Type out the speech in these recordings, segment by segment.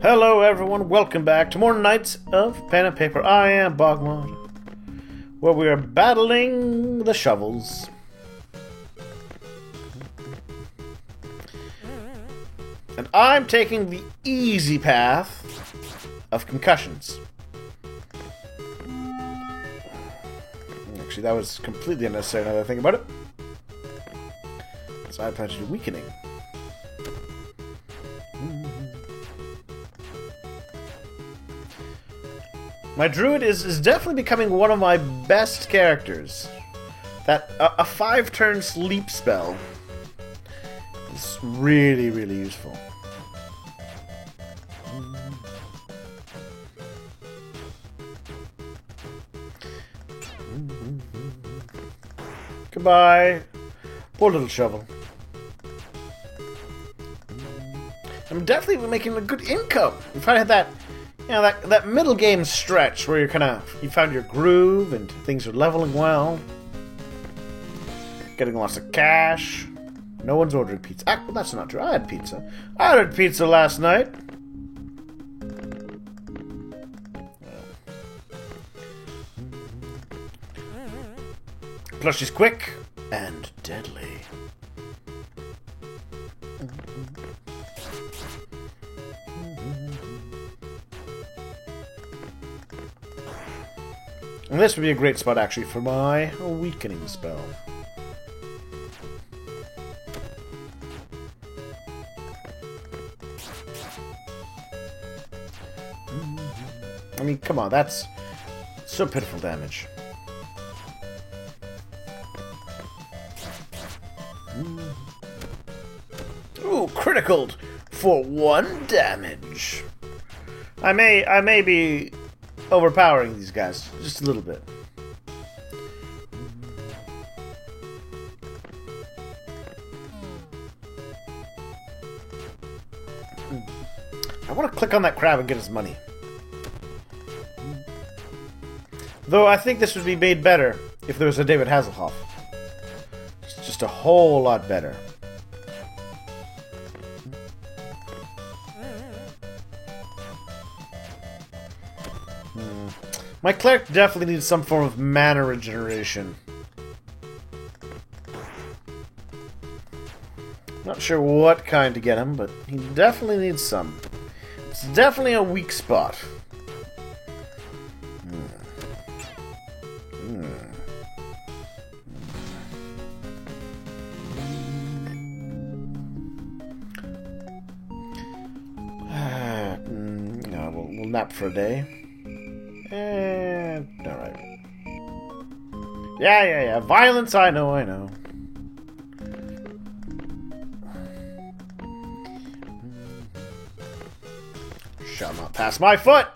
Hello everyone, welcome back to more Knights of Pen and Paper. I am Bogmod, where we are battling the shovels. And I'm taking the easy path of concussions. Actually, that was completely unnecessary now that I think about it. So I plan to do weakening. My druid is definitely becoming one of my best characters. That a 5-turn sleep spell is really, really useful. Goodbye, poor little shovel. I'm definitely making a good income. If I had that. You know, that middle game stretch where you found your groove and things are leveling well. Getting lots of cash. No one's ordering pizza. Well, that's not true. I had pizza. I ordered pizza last night. Plus she's quick and deadly. And this would be a great spot, actually, for my weakening spell. I mean, come on, that's so pitiful damage. Ooh, criticaled for 1 damage. I may be overpowering these guys just a little bit. I want to click on that crab and get his money. Though I think this would be made better if there was a David Hasselhoff. It's just a whole lot better. My cleric definitely needs some form of mana regeneration. Not sure what kind to get him, but he definitely needs some. It's definitely a weak spot. No, we'll nap for a day. Alright. Yeah. Violence, I know. Shall not pass my foot!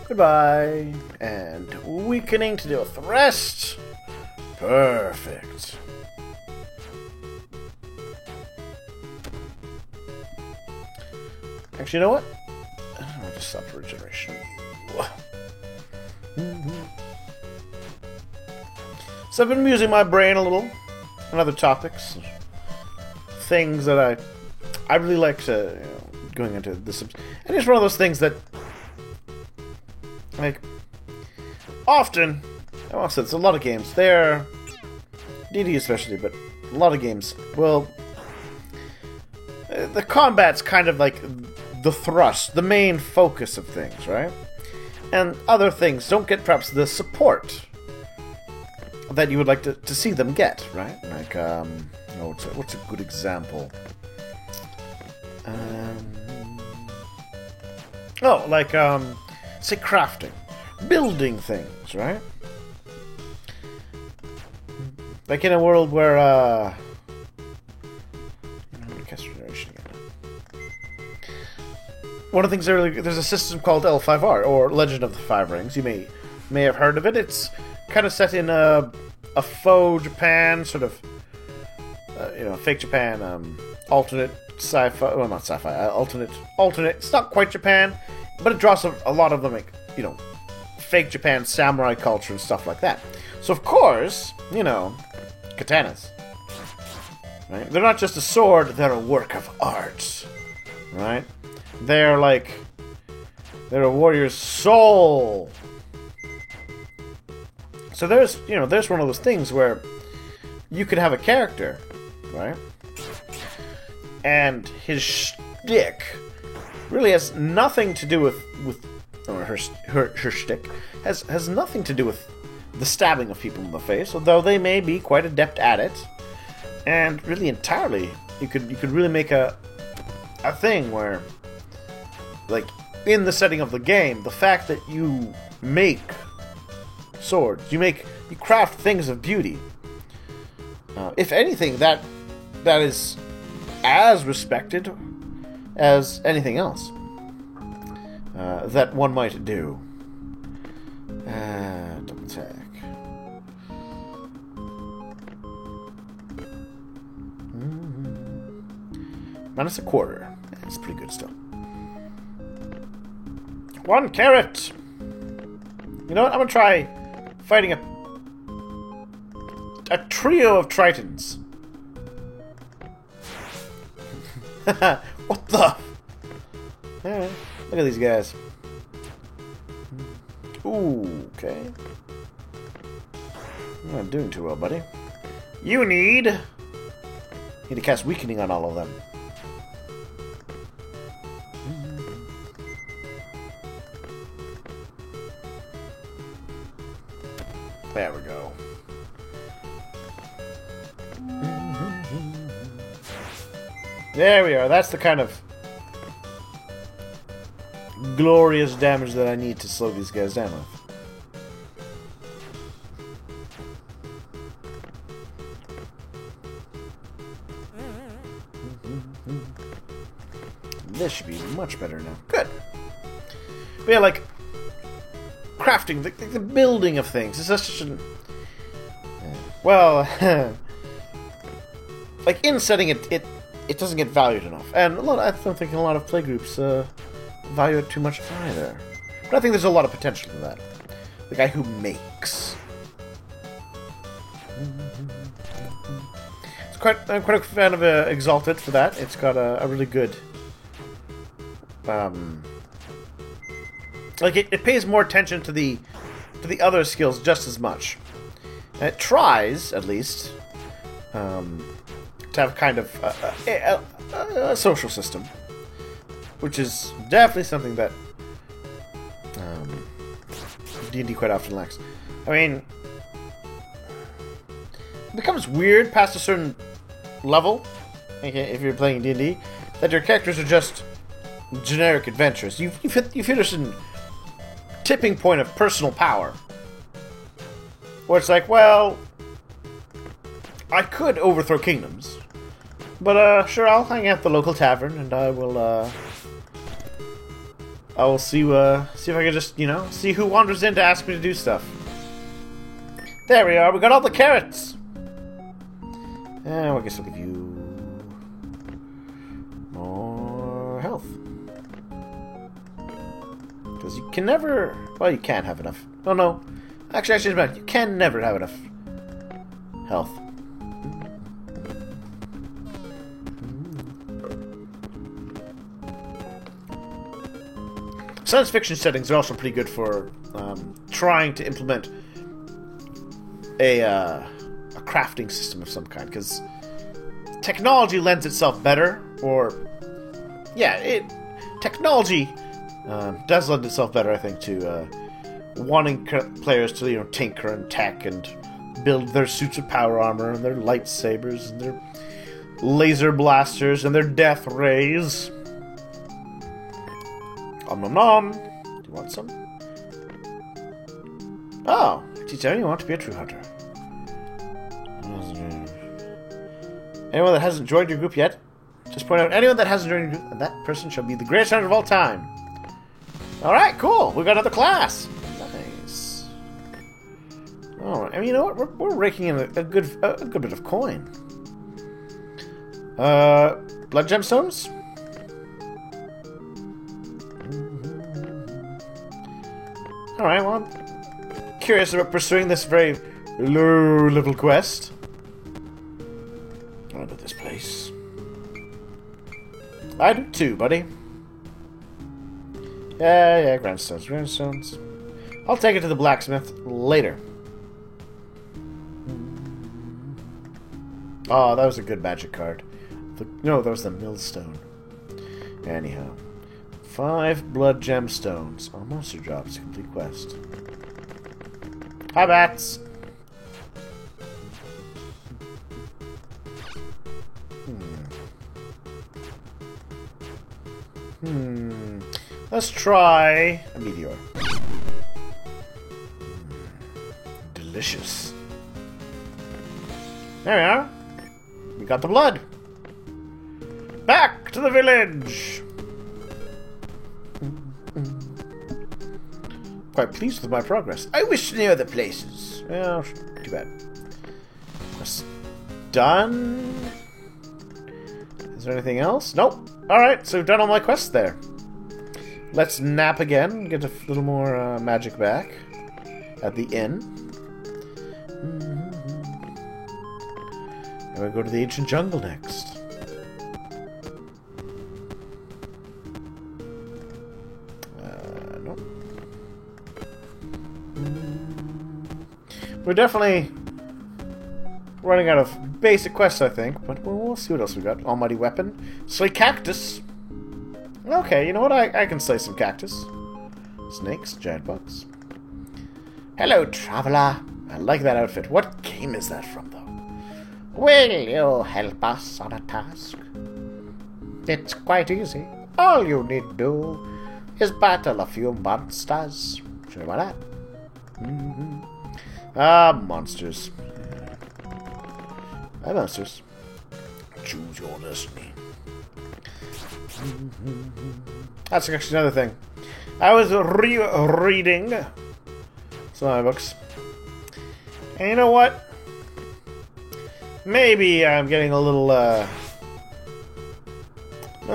Goodbye. And weakening to deal with the rest. Perfect. Actually, you know what? I'll just stop for regeneration. So I've been using my brain a little on other topics, things that I really like to going into this, and it's one of those things that like often. Well, it's a lot of games. They're DD especially, but a lot of games. Well, the combat's kind of like the thrust, the main focus of things, right? And other things don't get perhaps the support that you would like to see them get, right? Like, what's a good example? Say crafting, building things, right? Like in a world where, one of the things there's a system called L5R, or Legend of the Five Rings. You may have heard of it. It's kind of set in a faux Japan, sort of, fake Japan, alternate sci-fi. Well, not sci-fi. Alternate. It's not quite Japan, but it draws a lot of the fake Japan samurai culture and stuff like that. So of course, you know, katanas. Right? They're not just a sword, they're a work of art. Right? They're a warrior's soul. So there's one of those things where you could have a character, right? And his shtick really has nothing to do with or her shtick has nothing to do with the stabbing of people in the face, although they may be quite adept at it. And really entirely, you could really make a thing where, like, in the setting of the game, the fact that you make swords, you craft things of beauty. If anything, that is as respected as anything else that one might do. Double tag. Minus a quarter. That's pretty good still. 1 carrot! You know what? I'm gonna try fighting a trio of tritons. What the? Alright, look at these guys. Ooh, okay. You're not doing too well, buddy. You need to cast weakening on all of them. There we go. There we are. That's the kind of glorious damage that I need to slow these guys down with. This should be much better now. Good. But yeah, like, crafting, the building of things. It's such an... Well, like, in setting it doesn't get valued enough. And I don't think a lot of playgroups value it too much either. But I think there's a lot of potential in that. The guy who makes. I'm quite a fan of Exalted for that. It's got a really good... like, it pays more attention to the other skills just as much. And it tries, at least, to have kind of a social system, which is definitely something that D&D quite often lacks. I mean, it becomes weird past a certain level, if you're playing D&D, that your characters are just generic adventurers. You've hit a certain tipping point of personal power, where it's like, well, I could overthrow kingdoms, but sure, I'll hang out at the local tavern, and I will see if I can just, see who wanders in to ask me to do stuff. There we are. We got all the carrots. I guess I'll give you more health. Because you can never... Well, you can't have enough. Oh, no. Actually, I changed my mind. You can never have enough health. Science fiction settings are also pretty good for trying to implement a crafting system of some kind, because technology lends itself better, or technology does lend itself better, I think, to wanting players to tinker and tech and build their suits of power armor and their lightsabers and their laser blasters and their death rays. Om nom nom. Do you want some? Oh, teach anyone to be a true hunter. Anyone that hasn't joined your group yet, just point out anyone that hasn't joined your group, and that person shall be the greatest hunter of all time. Alright, cool. We got another class. Nice. Alright, and you know what? We're raking in a good bit of coin. Blood gemstones? Alright, well, curious about pursuing this very low-level quest. I know this place. I do too, buddy. Yeah, grindstones. I'll take it to the blacksmith later. Oh, that was a good magic card. No, that was the millstone. Anyhow. 5 blood gemstones. Oh, monster drops. Complete quest. Hi, bats! Let's try a meteor. Delicious. There we are. We got the blood. Back to the village! Quite pleased with my progress. I wish to know other places. Well, too bad. Quest done. Is there anything else? Nope. Alright, so we've done all my quests there. Let's nap again, get a little more magic back at the inn. And we'll go to the ancient jungle next. Nope. We're definitely running out of basic quests, I think, but we'll see what else we got. Almighty weapon. Slay cactus. Okay, you know what? I can slay some cactus. Snakes, giant bugs. Hello, traveler. I like that outfit. What game is that from, though? Will you help us on a task? It's quite easy. All you need to do is battle a few monsters. Sure about that? Monsters. Hi, monsters. Choose your destiny. That's actually another thing. I was reading some of my books. And you know what? Maybe I'm getting a little, that's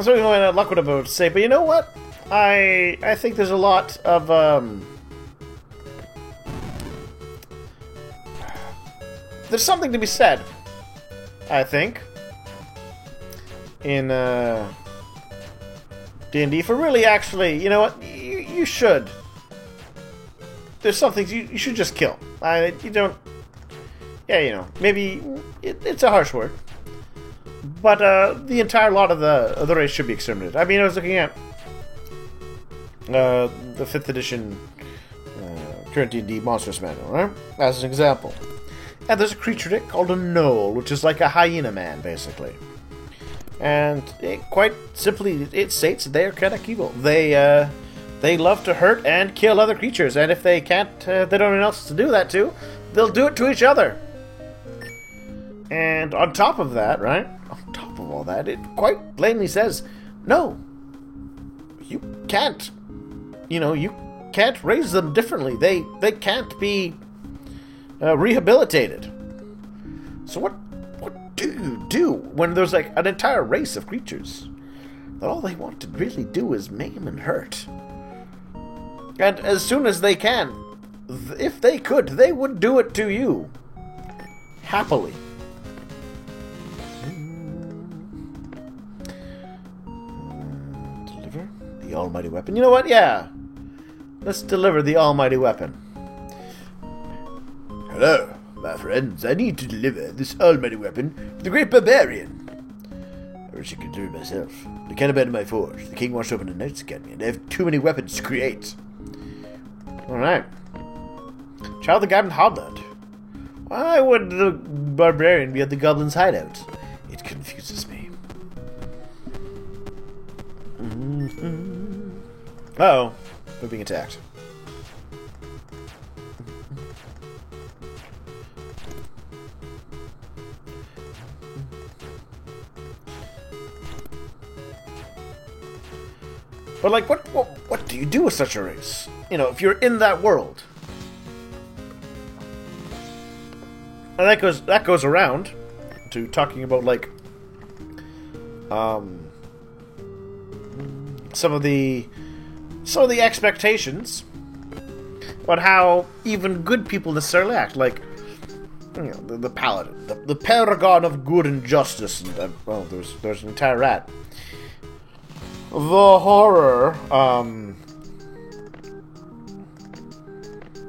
certainly not luck what I'm about to say, but you know what? I think there's a lot of, there's something to be said, I think, in, D&D for really actually, you know what? You should. There's some things you should just kill. You don't... Yeah, you know, maybe it's a harsh word. But the entire lot of the race should be exterminated. I mean, I was looking at the 5th edition current D&D Monsters Manual, right? As an example. And there's a creature in it called a gnoll, which is like a hyena man, basically. And quite simply, it states they're kind of evil. They love to hurt and kill other creatures, and if they can't, they don't have anyone else to do that to, they'll do it to each other. And on top of that, right? On top of all that, it quite plainly says, no, you can't. You know, you can't raise them differently. They can't be rehabilitated. So what do you do when there's like an entire race of creatures that all they want to really do is maim and hurt? And as soon as they can, if they could, they would do it to you. Happily. Deliver the almighty weapon. You know what? Yeah. Let's deliver the almighty weapon. Hello, my friends. I need to deliver this almighty weapon to the great barbarian. I wish I could do it myself. I can't abandon my forge. The king wants to open a Knights Academy, and I have too many weapons to create. Alright. Child of the Goblin Hoblet. Why would the barbarian be at the goblin's hideout? It confuses me. Uh-oh. We're being attacked. But like, what do you do with such a race? You know, if you're in that world. And that goes around to talking about like some of the expectations but how even good people necessarily act. Like, you know, the paladin, the paragon of good and justice, and well, there's an entire rat. The horror,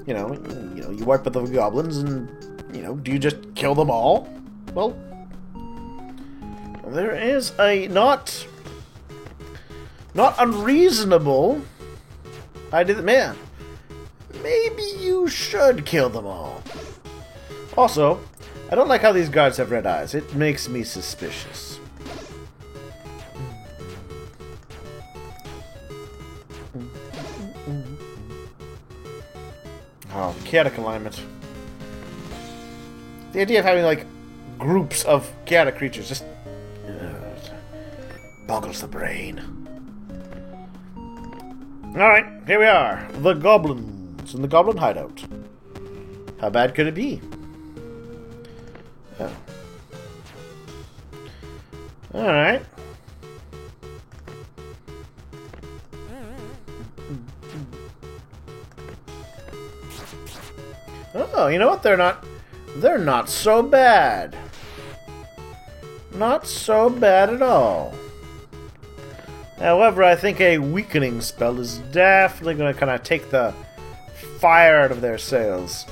you know, you wipe out the goblins, and you know, do you just kill them all? Well, there is a not unreasonable idea that, man, maybe you should kill them all. Also, I don't like how these guards have red eyes. It makes me suspicious. Oh, chaotic alignment. The idea of having, like, groups of chaotic creatures just boggles the brain. Alright, here we are. The goblins in the goblin hideout. How bad could it be? Oh. Alright. Oh, you know what? They're not so bad. Not so bad at all. However, I think a weakening spell is definitely going to kind of take the fire out of their sails.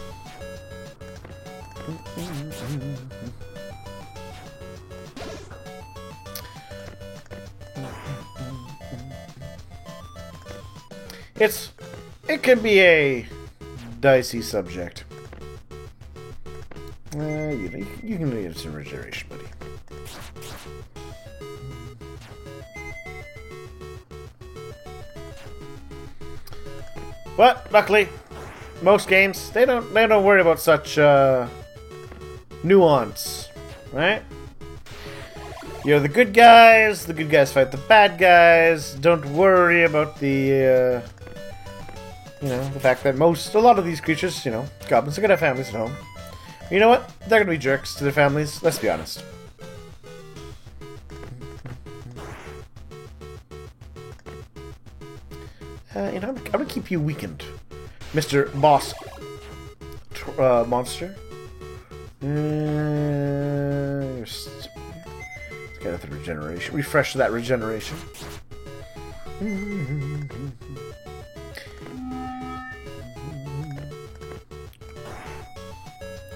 It can be a dicey subject. You can get some regeneration, buddy. But luckily, most games they don't worry about such nuance, right? You're the good guys fight the bad guys. Don't worry about the the fact that a lot of these creatures, goblins are gonna have families at home. You know what? They're gonna be jerks to their families. Let's be honest. I'm gonna keep you weakened, Mr. Boss Monster. Let's get at the regeneration. Refresh that regeneration.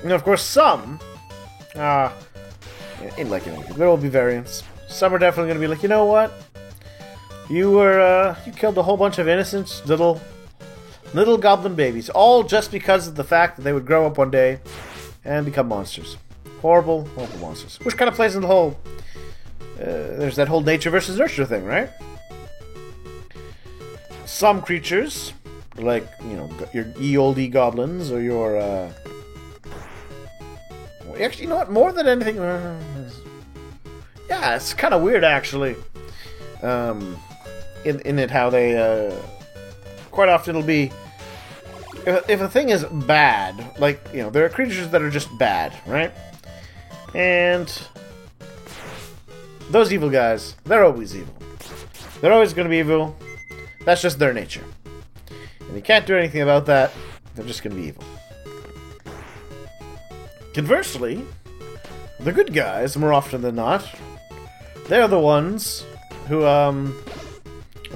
And of course, some, in like anything, there will be variants. Some are definitely going to be like, you know what? You killed a whole bunch of innocent little goblin babies, all just because of the fact that they would grow up one day and become monsters. Horrible, horrible monsters. Which kind of plays in the whole, there's that whole nature versus nurture thing, right? Some creatures, like, your ye olde goblins or your, actually, you know what? More than anything, yeah, it's kind of weird actually. In it, how they quite often it'll be if a thing is bad, like there are creatures that are just bad, right? And those evil guys, they're always evil. They're always going to be evil. That's just their nature, and you can't do anything about that. They're just going to be evil. Conversely, the good guys, more often than not, they're the ones who,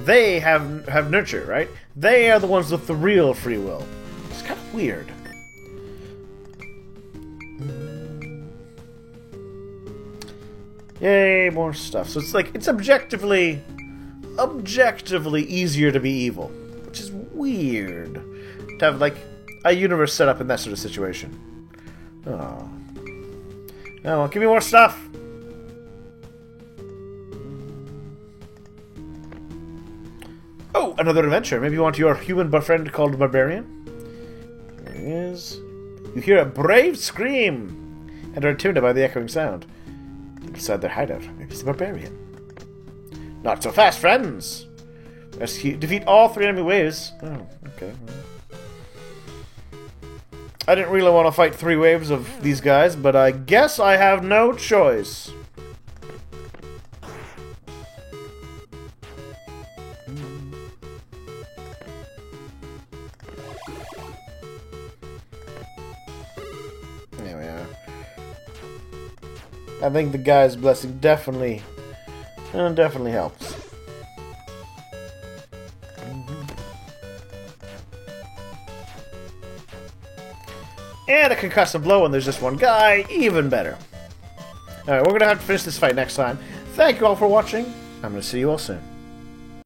they have nurture, right? They are the ones with the real free will. It's kind of weird. Yay, more stuff. So it's like, it's objectively easier to be evil, which is weird. To have, like, a universe set up in that sort of situation. Oh. No, give me more stuff! Oh, another adventure. Maybe you want your human friend called Barbarian? There he is. You hear a brave scream and are intimidated by the echoing sound. Inside their hideout. Maybe it's the Barbarian. Not so fast, friends! Defeat all 3 enemy waves. Oh, okay. I didn't really want to fight 3 waves of these guys, but I guess I have no choice. There we are. I think the guy's blessing definitely helps. And a concussive blow when there's just one guy, even better. Alright, we're going to have to finish this fight next time. Thank you all for watching. I'm going to see you all soon.